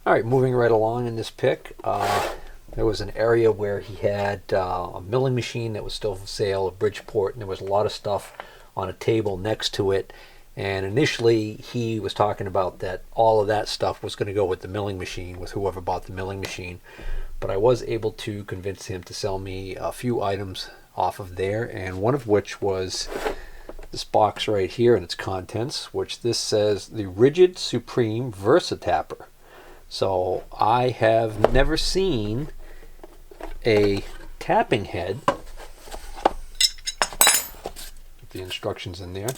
All right, moving right along in this pick, there was an area where he had a milling machine that was still for sale at Bridgeport, and there was a lot of stuff on a table next to it. And initially, he was talking about that all of that stuff was going to go with the milling machine, with whoever bought the milling machine. But I was able to convince him to sell me a few items off of there, and one of which was this box right here and its contents, which this says the Rigid Supreme Versatapper. So I have never seen a tapping head with the instructions in there.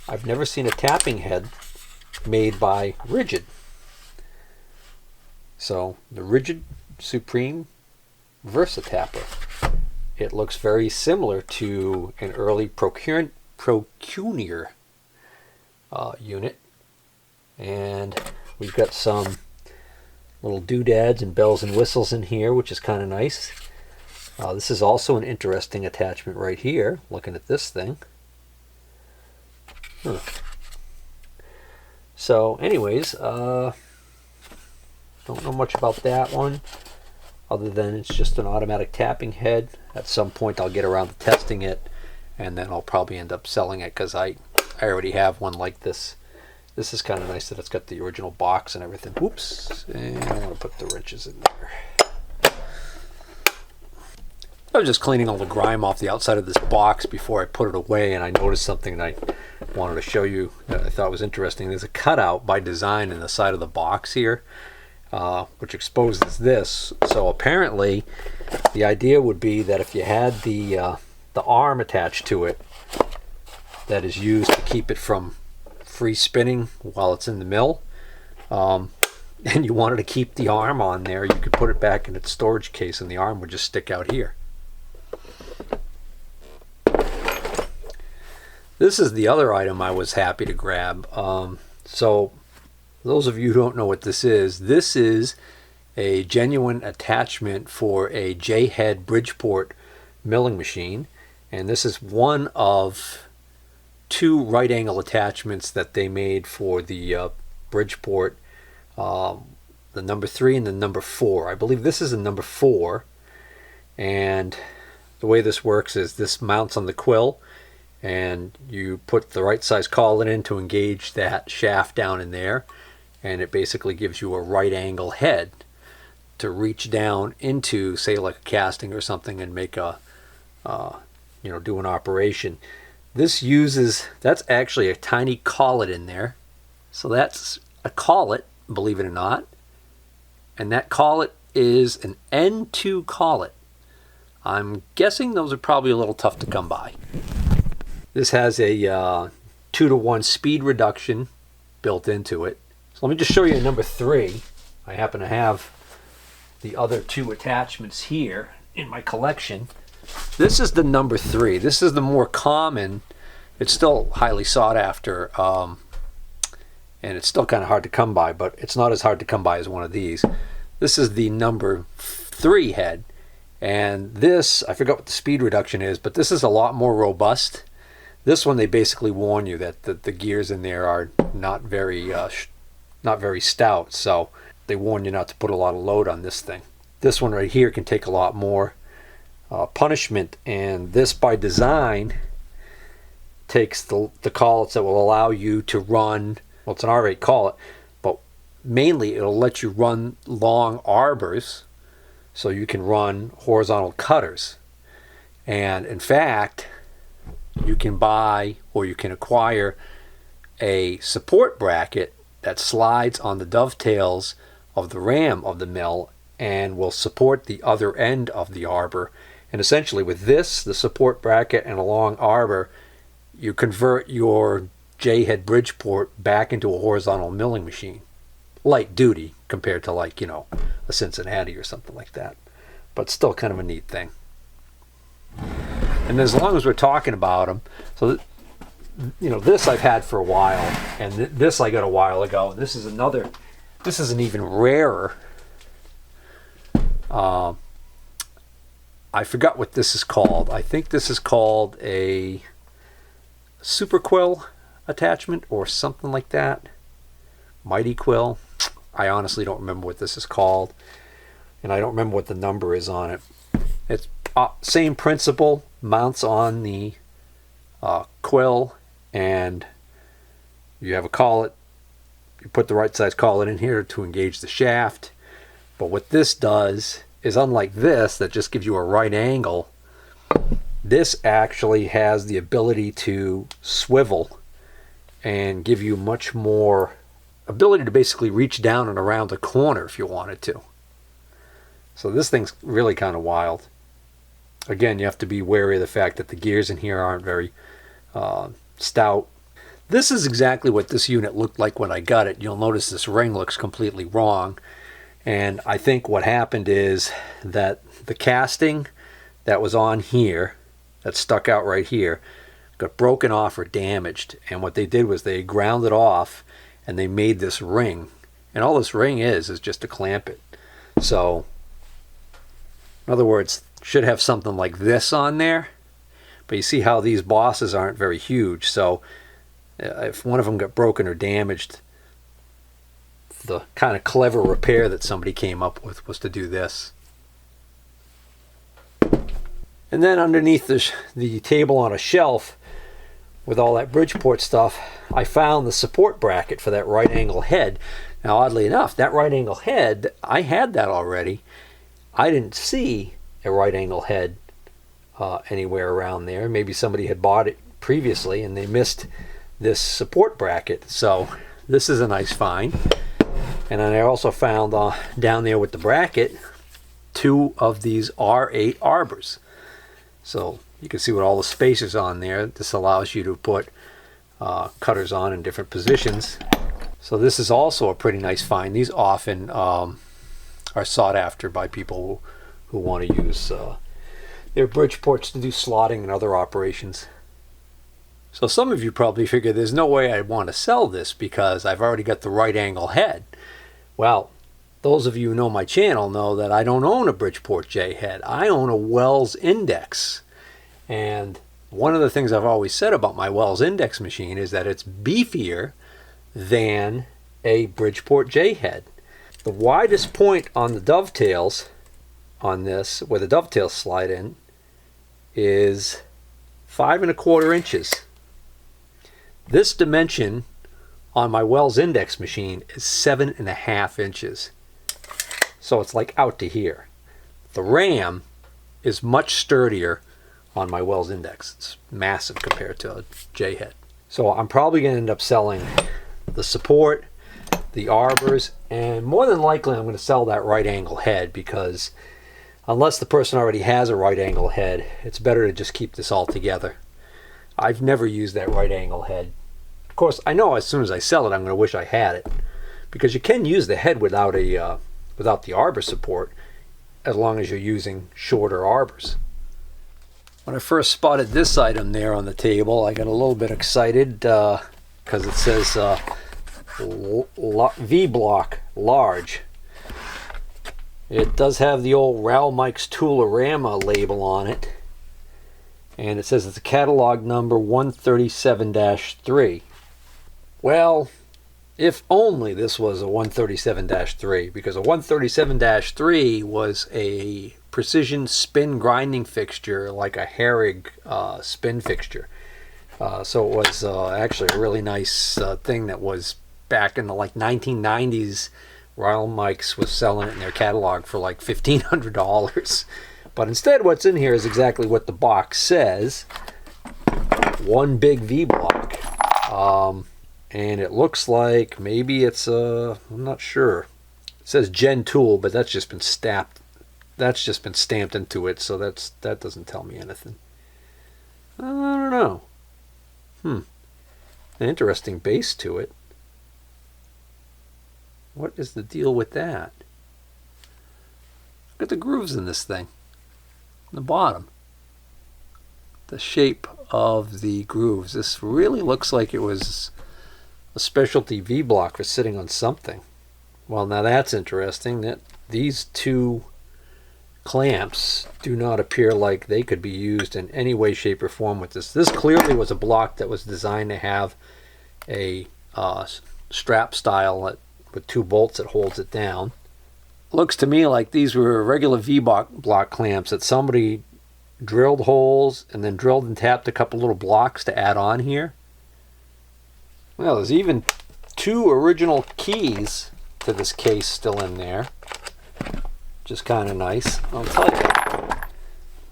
I've never seen a tapping head made by Rigid. So the Rigid Supreme Versatapper. It looks very similar to an early Procunier unit, and we've got some little doodads and bells and whistles in here, which is kind of nice. This is also an interesting attachment right here, looking at this thing. So anyways, don't know much about that one, other than it's just an automatic tapping head. At some point I'll get around to testing it, and then I'll probably end up selling it, because I already have one like this. This is kind of nice that it's got the original box and everything. Whoops, and I want to put the wrenches in there. I was just cleaning all the grime off the outside of this box before I put it away, and I noticed something that I wanted to show you that I thought was interesting. There's a cutout by design in the side of the box here, which exposes this. So apparently the idea would be that if you had the arm attached to it that is used to keep it from free spinning while it's in the mill, and you wanted to keep the arm on there, you could put it back in its storage case and the arm would just stick out here. This is the other item I was happy to grab. So those of you who don't know what this is a genuine attachment for a J-head Bridgeport milling machine, and this is one of two right angle attachments that they made for the Bridgeport, the number 3 and the number 4. I believe this is a number 4, and the way this works is this mounts on the quill, and you put the right size collet in to engage that shaft down in there, and it basically gives you a right angle head to reach down into, say, like a casting or something, and make a do an operation. This that's actually a tiny collet in there. So that's a collet, believe it or not. And that collet is an N2 collet. I'm guessing those are probably a little tough to come by. This has a 2-to-1 speed reduction built into it. So let me just show you number 3. I happen to have the other 2 attachments here in my collection. This is the number 3. This is the more common. It's still highly sought after, and it's still kind of hard to come by, but it's not as hard to come by as one of these. This is the number 3 head, and this, I forgot what the speed reduction is, but this is a lot more robust. This one, they basically warn you that the gears in there are not very stout, so they warn you not to put a lot of load on this thing. This one right here can take a lot more punishment, and this by design takes the collets that will allow you to run, well, it's an R8 collet, but mainly it'll let you run long arbors, so you can run horizontal cutters. And in fact, you can buy or you can acquire a support bracket that slides on the dovetails of the ram of the mill and will support the other end of the arbor. And essentially with this, the support bracket and a long arbor, you convert your J-head Bridgeport back into a horizontal milling machine. Light duty compared to, like, a Cincinnati or something like that. But still kind of a neat thing. And as long as we're talking about them, so this I've had for a while, and this I got a while ago. This is an even rarer. I forgot what this is called. I think this is called a super quill attachment or something like that. Mighty quill. I honestly don't remember what this is called, and I don't remember what the number is on it. It's same principle, mounts on the quill, and you have a collet. You put the right size collet in here to engage the shaft. But what this does is, unlike this that just gives you a right angle, this actually has the ability to swivel and give you much more ability to basically reach down and around the corner if you wanted to. So this thing's really kind of wild. Again, you have to be wary of the fact that the gears in here aren't very stout. This is exactly what this unit looked like when I got it. You'll notice this ring looks completely wrong. And I think what happened is that the casting that was on here, that stuck out right here, got broken off or damaged. And what they did was they ground it off and they made this ring. And all this ring is just to clamp it. So, in other words, should have something like this on there. But you see how these bosses aren't very huge. So if one of them got broken or damaged, the kind of clever repair that somebody came up with was to do this. And then underneath the table on a shelf with all that Bridgeport stuff, I found the support bracket for that right angle head. Now, oddly enough, that right angle head, I had that already. I didn't see a right angle head anywhere around there. Maybe somebody had bought it previously and they missed this support bracket. So this is a nice find. And then I also found down there with the bracket 2 of these R8 arbors. So you can see with all the spacers on there, this allows you to put cutters on in different positions. So this is also a pretty nice find. These often are sought after by people who want to use their Bridgeports to do slotting and other operations. So some of you probably figure there's no way I'd want to sell this because I've already got the right angle head. Well, those of you who know my channel know that I don't own a Bridgeport J head. I own a Wells Index. And one of the things I've always said about my Wells Index machine is that it's beefier than a Bridgeport J head. The widest point on the dovetails on this, where the dovetails slide in, is 5¼ inches. This dimension on my Wells Index machine is 7½ inches. So it's like out to here. The ram is much sturdier on my Wells Index. It's massive compared to a J head. So I'm probably going to end up selling the support, the arbors, and more than likely I'm going to sell that right angle head, because unless the person already has a right angle head, it's better to just keep this all together. I've never used that right angle head. Of course, I know as soon as I sell it, I'm going to wish I had it, because you can use the head without the arbor support, as long as you're using shorter arbors. When I first spotted this item there on the table, I got a little bit excited because it says V-Block Large. It does have the old Ral Mike's Tool-O-Rama label on it, and it says it's a catalog number 137-3. Well, if only this was a 137-3, because a 137-3 was a precision spin grinding fixture, like a Herrig spin fixture. So it was actually a really nice thing that was back in the 1990s. Ral Mike's was selling it in their catalog for like $1,500. But instead what's in here is exactly what the box says. One big V-block. And it looks like maybe it's I'm not sure. It says Gen Tool, but that's just been stamped. That's just been stamped into it, so that doesn't tell me anything. I don't know. An interesting base to it. What is the deal with that? Look at the grooves in this thing. On the bottom. The shape of the grooves. This really looks like it was a specialty V-block for sitting on something. Well, now that's interesting. That these two clamps do not appear like they could be used in any way, shape, or form with this. This clearly was a block that was designed to have a strap style that with 2 bolts that holds it down. Looks to me like these were regular V-block clamps that somebody drilled holes and then drilled and tapped a couple little blocks to add on here. Well, there's even 2 original keys to this case still in there, which is kind of nice. I'll tell you,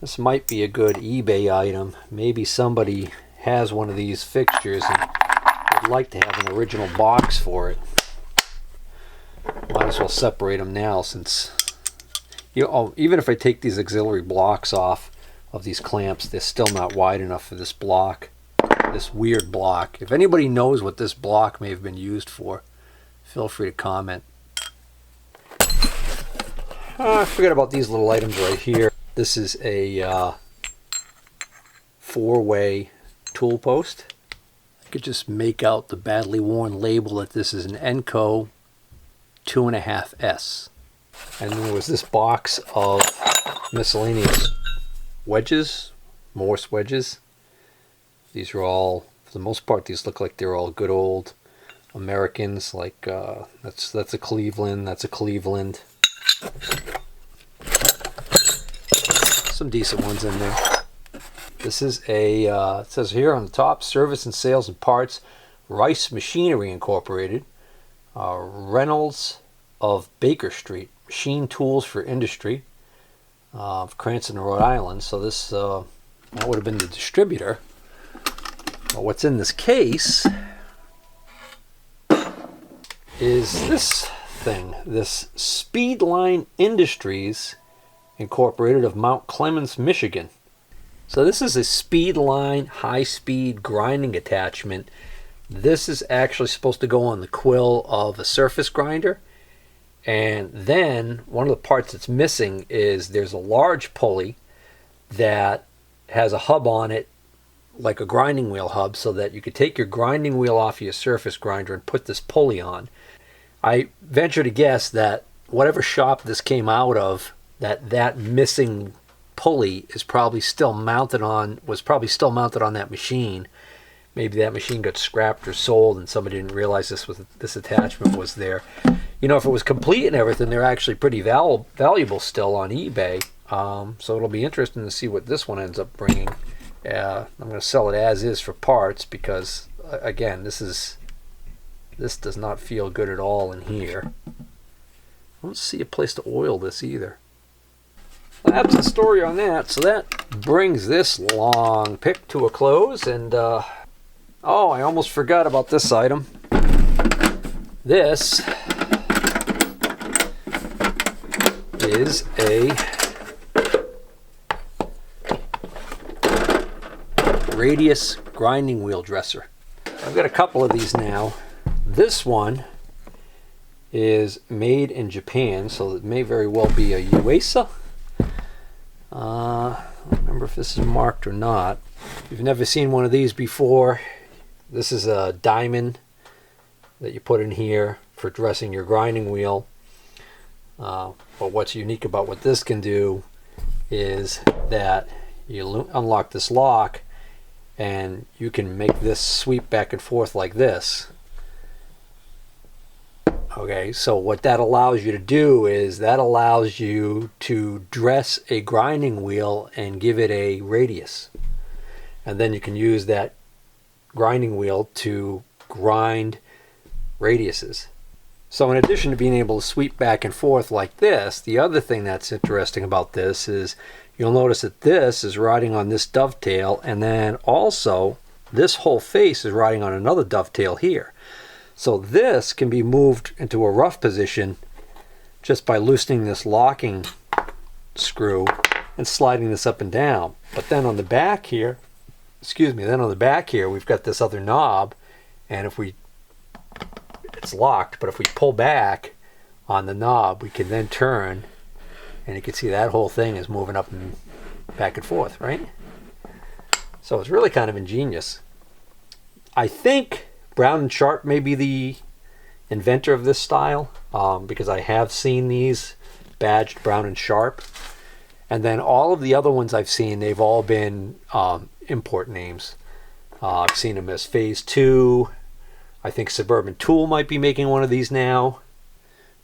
this might be a good eBay item. Maybe somebody has one of these fixtures and would like to have an original box for it. Might as well separate them now, since even if I take these auxiliary blocks off of these clamps, they're still not wide enough for this block, this weird block. If anybody knows what this block may have been used for, feel free to comment. I forget about these little items right here. This is a 4-way tool post. I could just make out the badly worn label that this is an Enco 2.5S. And then there was this box of miscellaneous wedges, Morse wedges. These are all, for the most part, these look like they're all good old Americans. Like that's a Cleveland, that's a Cleveland. Some decent ones in there. This is a, it says here on the top, Service and Sales and Parts, Rice Machinery Incorporated, Reynolds of Baker Street, Machine Tools for Industry, of Cranston, Rhode Island. So this, that would have been the distributor. But what's in this case is this thing, this Speedline Industries Incorporated of Mount Clemens, Michigan. So this is a Speedline high-speed grinding attachment. This is actually supposed to go on the quill of a surface grinder. And then one of the parts that's missing is there's a large pulley that has a hub on it, like a grinding wheel hub, so that you could take your grinding wheel off of your surface grinder and put this pulley on. I venture to guess that whatever shop this came out of, that missing pulley is probably still mounted on, was probably still mounted on that machine. Maybe that machine got scrapped or sold and somebody didn't realize this attachment was there. You know, if it was complete and everything, they're actually pretty valuable still on eBay. So it'll be interesting to see what this one ends up bringing. I'm going to sell it as is for parts because, again, this does not feel good at all in here. I don't see a place to oil this either. That's the story on that. So that brings this long pick to a close. And oh, I almost forgot about this item. This is a Radius grinding wheel dresser. I've got a couple of these now. This one is made in Japan, so it may very well be a Yuasa. I don't remember if this is marked or not. If you've never seen one of these before, this is a diamond that you put in here for dressing your grinding wheel. But what's unique about what this can do is that you unlock this lock and you can make this sweep back and forth like this. Okay, so what that allows you to do is that allows you to dress a grinding wheel and give it a radius. And then you can use that grinding wheel to grind radiuses. So in addition to being able to sweep back and forth like this, the other thing that's interesting about this is you'll notice that this is riding on this dovetail, and then also this whole face is riding on another dovetail here. So this can be moved into a rough position just by loosening this locking screw and sliding this up and down. But then on the back here, we've got this other knob, and it's locked, but if we pull back on the knob, we can then turn, and you can see that whole thing is moving up and back and forth, right? So it's really kind of ingenious. I think Brown & Sharpe may be the inventor of this style, because I have seen these badged Brown & Sharpe. And then all of the other ones I've seen, they've all been import names. I've seen them as Phase 2. I think Suburban Tool might be making one of these now.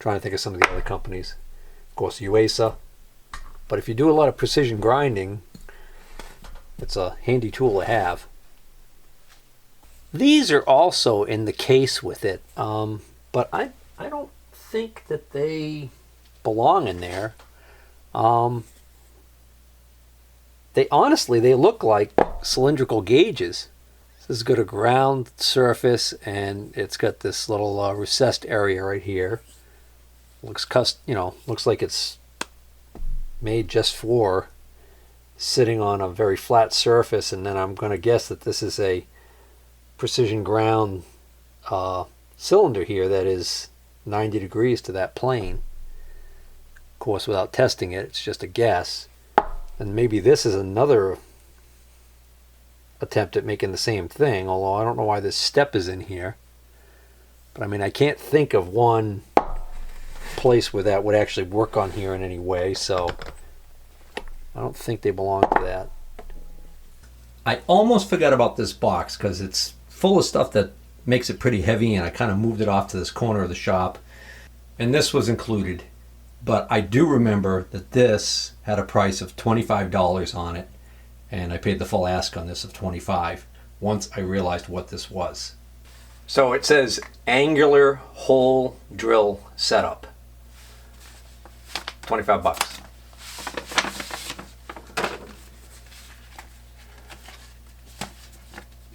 trying to think of some of the other companies. Of course, UASA. But if you do a lot of precision grinding, it's a handy tool to have. These are also in the case with it, but I don't think that they belong in there. They look like cylindrical gauges. This has got a ground surface, and it's got this little recessed area right here. Looks like it's made just for sitting on a very flat surface, and then I'm going to guess that this is a precision ground cylinder here that is 90 degrees to that plane. Of course, without testing it, it's just a guess. And maybe this is another attempt at making the same thing, although I don't know why this step is in here. But I mean, I can't think of one place where that would actually work on here in any way, so I don't think they belong to that. I almost forgot about this box because it's full of stuff that makes it pretty heavy, and I kind of moved it off to this corner of the shop, and this was included. But I do remember that this had a price of $25 on it, and I paid the full ask on this of $25 once I realized what this was. So it says angular hole drill setup. $25.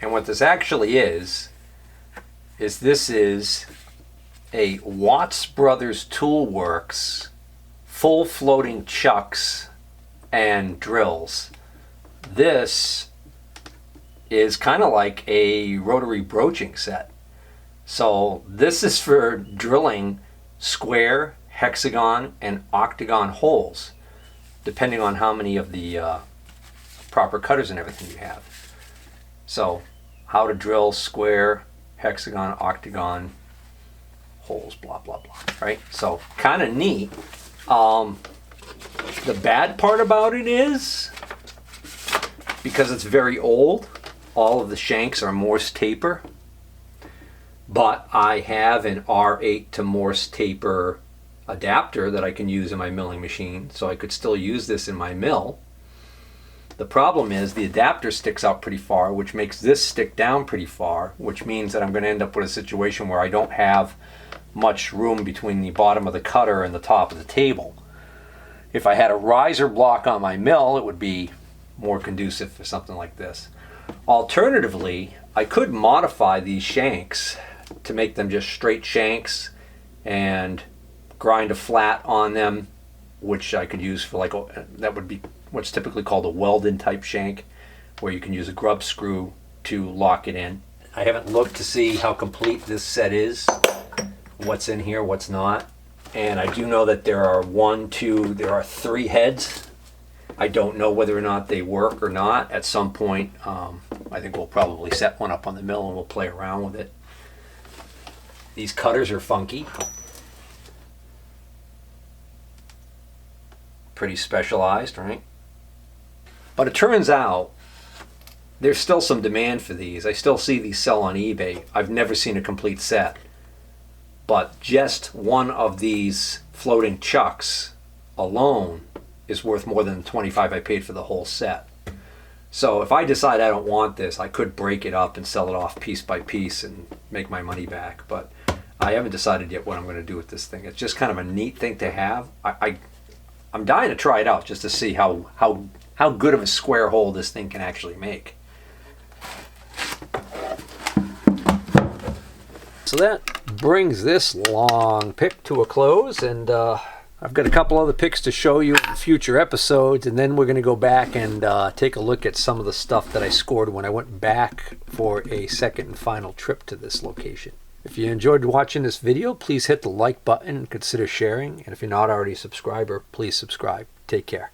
And what this actually is this is a Watts Brothers Toolworks full floating chucks and drills. This is kind of like a rotary broaching set. So this is for drilling square, hexagon, and octagon holes, depending on how many of the proper cutters and everything you have. So how to drill square, hexagon, octagon holes, blah, blah, blah, right? So kind of neat. The bad part about it is, because it's very old, all of the shanks are Morse taper, but I have an R8 to Morse taper adapter that I can use in my milling machine, so I could still use this in my mill. The problem is the adapter sticks out pretty far, which makes this stick down pretty far, which means that I'm going to end up with a situation where I don't have much room between the bottom of the cutter and the top of the table. If I had a riser block on my mill, it would be more conducive for something like this. Alternatively, I could modify these shanks to make them just straight shanks and grind a flat on them, which I could use for that would be what's typically called a Weldon type shank, where you can use a grub screw to lock it in. I haven't looked to see how complete this set is, what's in here, what's not. And I do know that there are 3 heads. I don't know whether or not they work or not. At some point, I think we'll probably set one up on the mill and we'll play around with it. These cutters are funky. Pretty specialized, right? But it turns out there's still some demand for these. I still see these sell on eBay. I've never seen a complete set. But just one of these floating chucks alone is worth more than the $25 I paid for the whole set. So if I decide I don't want this, I could break it up and sell it off piece by piece and make my money back. But I haven't decided yet what I'm going to do with this thing. It's just kind of a neat thing to have. I'm dying to try it out just to see how good of a square hole this thing can actually make. So that brings this long pick to a close, and I've got a couple other picks to show you in future episodes, and then we're going to go back and take a look at some of the stuff that I scored when I went back for a second and final trip to this location. If you enjoyed watching this video, please hit the like button and consider sharing, and if you're not already a subscriber, please subscribe. Take care.